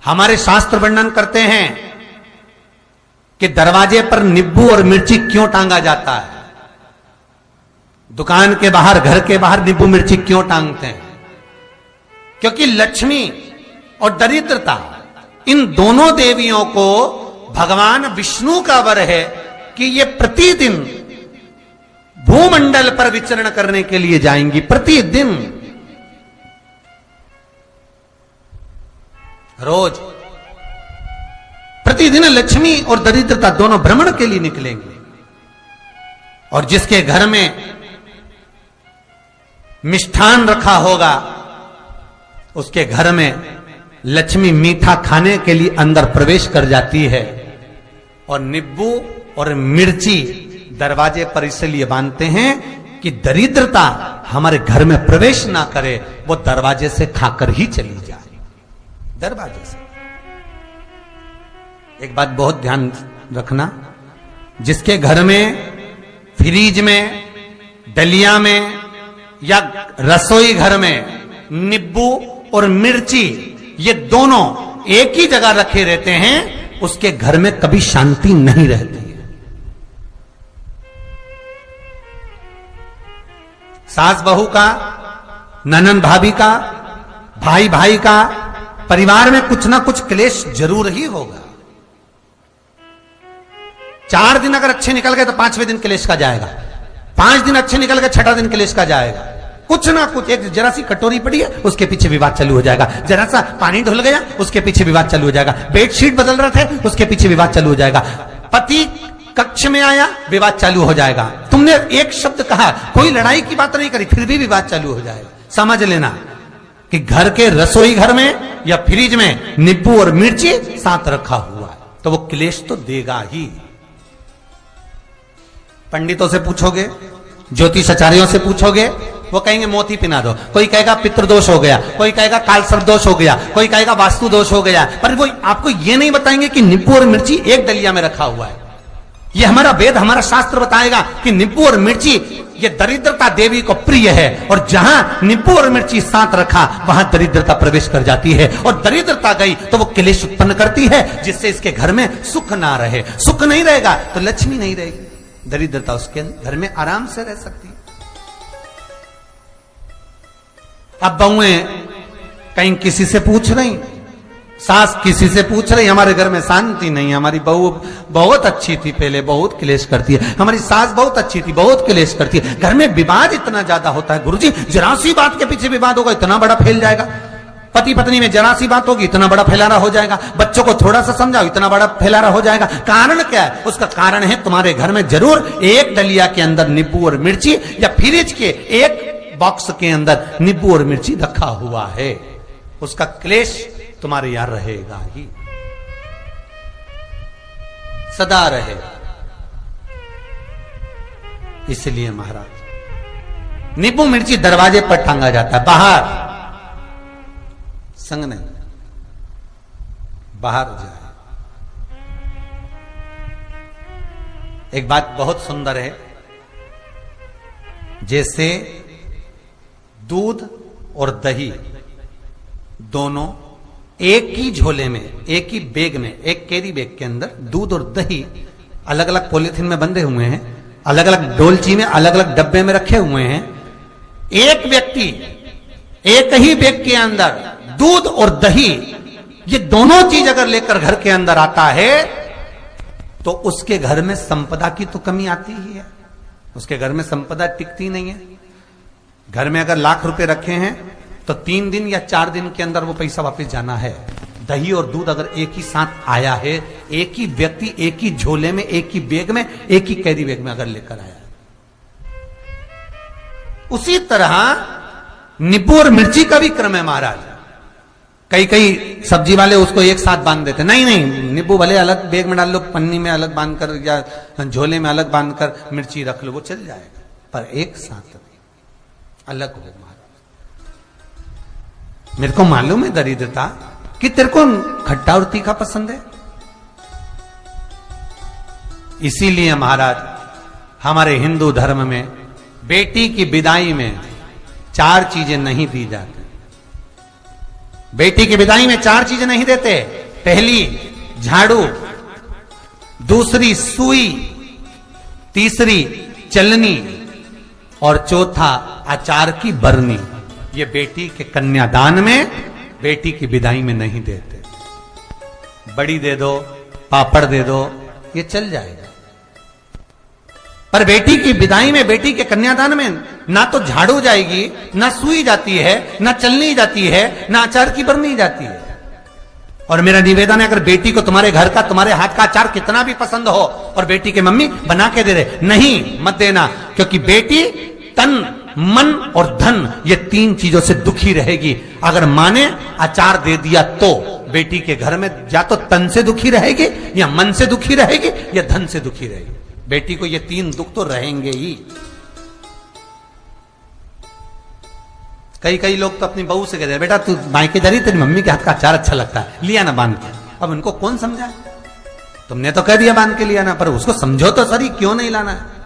हमारे शास्त्र वर्णन करते हैं कि दरवाजे पर नींबू और मिर्ची क्यों टांगा जाता है। दुकान के बाहर, घर के बाहर नींबू मिर्ची क्यों टांगते हैं? क्योंकि लक्ष्मी और दरिद्रता, इन दोनों देवियों को भगवान विष्णु का वर है कि ये प्रतिदिन भूमंडल पर विचरण करने के लिए जाएंगी। प्रतिदिन, रोज प्रतिदिन लक्ष्मी और दरिद्रता दोनों भ्रमण के लिए निकलेंगे। और जिसके घर में मिष्ठान रखा होगा, उसके घर में लक्ष्मी मीठा खाने के लिए अंदर प्रवेश कर जाती है। और नींबू और मिर्ची दरवाजे पर इसलिए बांधते हैं कि दरिद्रता हमारे घर में प्रवेश ना करे, वो दरवाजे से खाकर ही चली जाए। दरवाजे से। एक बात बहुत ध्यान रखना, जिसके घर में फ्रिज में, डलिया में या रसोई घर में नींबू और मिर्ची ये दोनों एक ही जगह रखे रहते हैं, उसके घर में कभी शांति नहीं रहती है। सास बहू का, ननंद भाभी का, भाई भाई का, परिवार में कुछ ना कुछ क्लेश जरूर ही होगा। 4 दिन अगर अच्छे निकल गए तो 5वें दिन क्लेश का जाएगा। 5 दिन अच्छे निकल गए, 6ठा दिन क्लेश का जाएगा। कुछ ना कुछ, एक जरा सी कटोरी पड़ी है उसके पीछे विवाद चालू हो जाएगा, जरा सा पानी ढुल गया उसके पीछे विवाद चालू हो जाएगा, बेडशीट बदल रहे थे उसके पीछे विवाद चालू हो जाएगा, पति कक्ष में आया विवाद चालू हो जाएगा, तुमने एक शब्द कहा, कोई लड़ाई की बात नहीं करी, फिर भी विवाद चालू हो जाएगा। समझ लेना कि घर के रसोई घर में या फ्रिज में नींबू और मिर्ची साथ रखा हुआ है तो वो क्लेश तो देगा ही। पंडितों से पूछोगे, ज्योतिषाचार्यों से पूछोगे, वो कहेंगे मोती पिना दो, कोई कहेगा पितृदोष हो गया, कोई कहेगा कालसर्प दोष हो गया, कोई कहेगा वास्तु दोष हो गया, पर वो आपको ये नहीं बताएंगे कि नींबू और मिर्ची एक डलिया में रखा हुआ है। ये हमारा वेद, हमारा शास्त्र बताएगा कि नींबू और मिर्ची ये दरिद्रता देवी को प्रिय है, और जहां नींबू और मिर्ची साथ रखा वहां दरिद्रता प्रवेश कर जाती है, और दरिद्रता गई तो वो क्लेश उत्पन्न करती है, जिससे इसके घर में सुख ना रहे। सुख नहीं रहेगा तो लक्ष्मी नहीं रहेगी, दरिद्रता उसके घर में आराम से रह सकती है। अब बहुएं कहीं किसी से पूछ रही, सास किसी से पूछ रही, हमारे घर में शांति नहीं, हमारी बहू बहुत अच्छी थी पहले, बहुत क्लेश करती है, हमारी सास बहुत अच्छी थी, बहुत क्लेश करती है, घर में विवाद इतना ज्यादा होता है। गुरुजी जरा सी बात के पीछे विवाद होगा इतना बड़ा फैल जाएगा, पति पत्नी में जरा सी बात होगी इतना बड़ा फैलाना हो जाएगा, बच्चों को थोड़ा सा समझाओ इतना बड़ा फैलाना हो जाएगा। कारण क्या है? उसका कारण है तुम्हारे घर में जरूर एक डलिया के अंदर नींबू और मिर्ची या फ्रिज के एक बॉक्स के अंदर नींबू और मिर्ची रखा हुआ है, उसका क्लेश तुम्हारे यहां रहेगा ही, सदा रहेगा। इसलिए महाराज नींबू मिर्ची दरवाजे पर टांगा जाता है, बाहर संग नहीं, बाहर जाए। एक बात बहुत सुंदर है, जैसे दूध और दही दोनों एक ही झोले में, एक ही बैग में, एक कैरी बैग के अंदर दूध और दही अलग अलग पॉलिथीन में बंधे हुए हैं, अलग अलग डोलची में, अलग अलग डब्बे में रखे हुए हैं। एक व्यक्ति एक ही बैग के अंदर दूध और दही ये दोनों चीज अगर लेकर घर के अंदर आता है तो उसके घर में संपदा की तो कमी आती ही है, उसके घर में संपदा टिकती नहीं है। घर में अगर लाख रुपए रखे हैं तो 3 दिन या 4 दिन के अंदर वो पैसा वापस जाना है। दही और दूध अगर एक ही साथ आया है, एक ही व्यक्ति एक ही झोले में, एक ही बैग में, एक ही कैरी बैग में अगर लेकर आया, उसी तरह नींबू और मिर्ची का भी क्रम है महाराज। कई कई सब्जी वाले उसको एक साथ बांध देते, नहीं नहीं, नींबू भले अलग बैग में डाल लो, पन्नी में अलग बांधकर या झोले में अलग बांधकर मिर्ची रख लो, वो चल जाएगा, पर एक साथ अलग हो। मेरे को मालूम है दरिद्रता कि तेरे को खट्टा और तीखा पसंद है, इसीलिए महाराज हमारे हिंदू धर्म में बेटी की विदाई में 4 चीजें नहीं दी जाती। बेटी की विदाई में 4 चीजें नहीं देते। पहली झाड़ू, दूसरी सुई, तीसरी चलनी और चौथा अचार की बरनी। ये बेटी के कन्यादान में, बेटी की विदाई में नहीं देते। बड़ी दे दो, पापड़ दे दो, ये चल जाएगा, पर बेटी की विदाई में, बेटी के कन्यादान में ना तो झाड़ू जाएगी, ना सुई जाती है, ना चलनी जाती है, ना अचार की बरनी जाती है। और मेरा निवेदन है, अगर बेटी को तुम्हारे घर का, तुम्हारे हाथ का अचार कितना भी पसंद हो और बेटी के मम्मी बना के दे दे, नहीं, मत देना, क्योंकि बेटी तन, मन और धन, ये 3 चीजों से दुखी रहेगी। अगर मां ने अचार दे दिया तो बेटी के घर में या तो तन से दुखी रहेगी, या मन से दुखी रहेगी, या धन से दुखी रहेगी। बेटी को ये 3 दुख तो रहेंगे ही। कई लोग तो अपनी बहू से कहते हैं, बेटा तू मायके जा रही, तेरी मम्मी के हाथ का अचार अच्छा लगता है, लिया ना बांध के। अब उनको कौन समझाए? तुमने तो कह दिया बांध के लिया ना, पर उसको समझो तो सही, क्यों नहीं लाना है?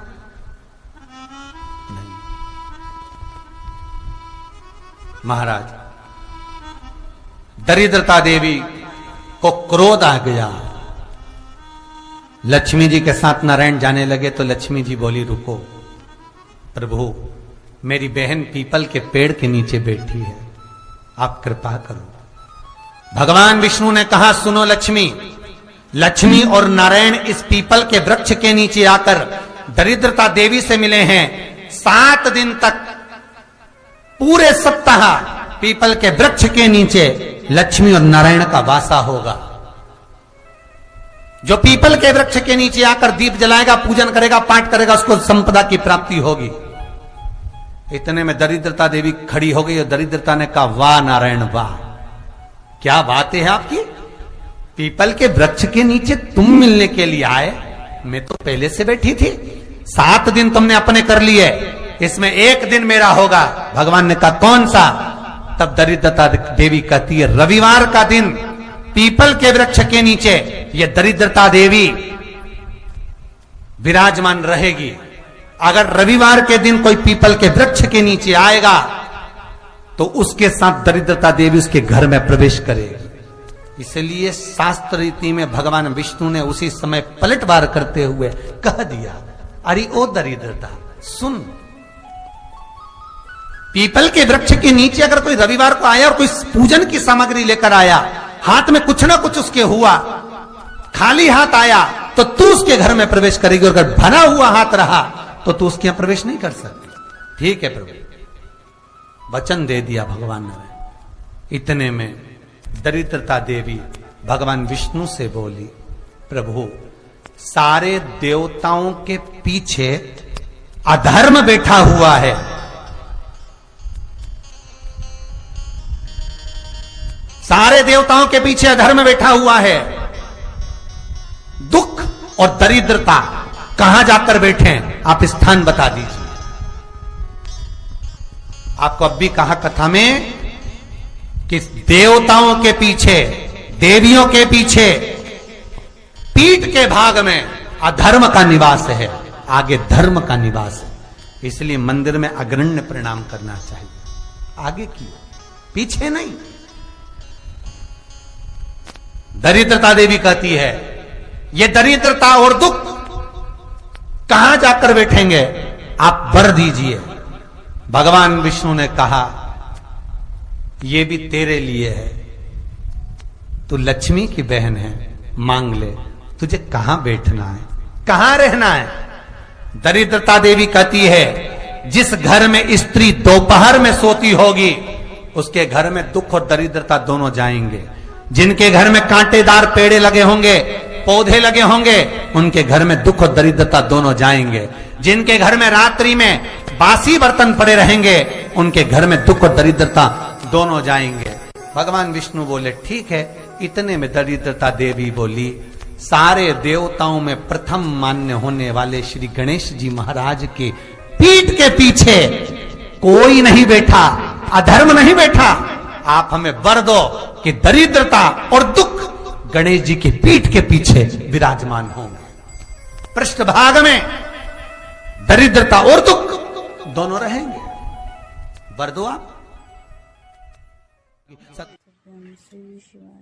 महाराज, दरिद्रता देवी को क्रोध आ गया। लक्ष्मी जी के साथ नारायण जाने लगे तो लक्ष्मी जी बोली, रुको प्रभु, मेरी बहन पीपल के पेड़ के नीचे बैठी है, आप कृपा करो। भगवान विष्णु ने कहा, सुनो लक्ष्मी, लक्ष्मी और नारायण इस पीपल के वृक्ष के नीचे आकर दरिद्रता देवी से मिले हैं। 7 दिन तक, पूरे सप्ताह पीपल के वृक्ष के नीचे लक्ष्मी और नारायण का वासा होगा। जो पीपल के वृक्ष के नीचे आकर दीप जलाएगा, पूजन करेगा, पाठ करेगा, उसको संपदा की प्राप्ति होगी। इतने में दरिद्रता देवी खड़ी हो गई और दरिद्रता ने कहा, वाह नारायण वाह, क्या बातें हैं आपकी, पीपल के वृक्ष के नीचे तुम मिलने के लिए आए, मैं तो पहले से बैठी थी। 7 दिन तुमने अपने कर लिए, इसमें 1 दिन मेरा होगा। भगवान ने कहा, कौन सा? तब दरिद्रता देवी कहती है, रविवार का दिन पीपल के वृक्ष के नीचे ये दरिद्रता देवी विराजमान रहेगी। अगर रविवार के दिन कोई पीपल के वृक्ष के नीचे आएगा तो उसके साथ दरिद्रता देवी उसके घर में प्रवेश करेगी। इसलिए शास्त्र रीति में भगवान विष्णु ने उसी समय पलटवार करते हुए कह दिया, अरे ओ दरिद्रता सुन, पीपल के वृक्ष के नीचे अगर कोई रविवार को आया और कोई पूजन की सामग्री लेकर आया, हाथ में कुछ ना कुछ उसके हुआ, खाली हाथ आया, तो तू उसके घर में प्रवेश करेगी, और अगर भरा हुआ हाथ रहा तो तू उसके यहां प्रवेश नहीं कर सकती। ठीक है प्रभु, वचन दे दिया भगवान ने। इतने में दरिद्रता देवी भगवान विष्णु से बोली, प्रभु, सारे देवताओं के पीछे अधर्म बैठा हुआ है, सारे देवताओं के पीछे अधर्म बैठा हुआ है। दुख और दरिद्रता कहां जाकर बैठे हैं, आप स्थान बता दीजिए। आपको अब भी कहा कथा में कि देवताओं के पीछे, देवियों के पीछे, पीठ के भाग में अधर्म का निवास है, आगे धर्म का निवास है। इसलिए मंदिर में अग्रण्य प्रणाम करना चाहिए, आगे की, पीछे नहीं। दरिद्रता देवी कहती है, ये दरिद्रता और दुख कहां जाकर बैठेंगे, आप वर दीजिए। भगवान विष्णु ने कहा, ये भी तेरे लिए है, तू लक्ष्मी की बहन है, मांग ले, तुझे कहां बैठना है, कहां रहना है। दरिद्रता देवी कहती है, जिस घर में स्त्री दोपहर में सोती होगी, उसके घर में दुख और दरिद्रता दोनों जाएंगे। जिनके घर में कांटेदार पेड़े लगे होंगे, पौधे लगे होंगे, उनके घर में दुख और दरिद्रता दोनों जाएंगे। जिनके घर में रात्रि में बासी बर्तन पड़े रहेंगे, उनके घर में दुख और दरिद्रता दोनों जाएंगे। भगवान विष्णु बोले, ठीक है। इतने में दरिद्रता देवी बोली, सारे देवताओं में प्रथम मान्य होने वाले श्री गणेश जी महाराज के पीठ के पीछे कोई नहीं बैठा, अधर्म नहीं बैठा। आप हमें वर दो कि दरिद्रता और दुख गणेश जी की पीठ के पीछे विराजमान होंगे, पृष्ठभाग में दरिद्रता और दुख दोनों रहेंगे। वर दो आप। श्री शिवाय।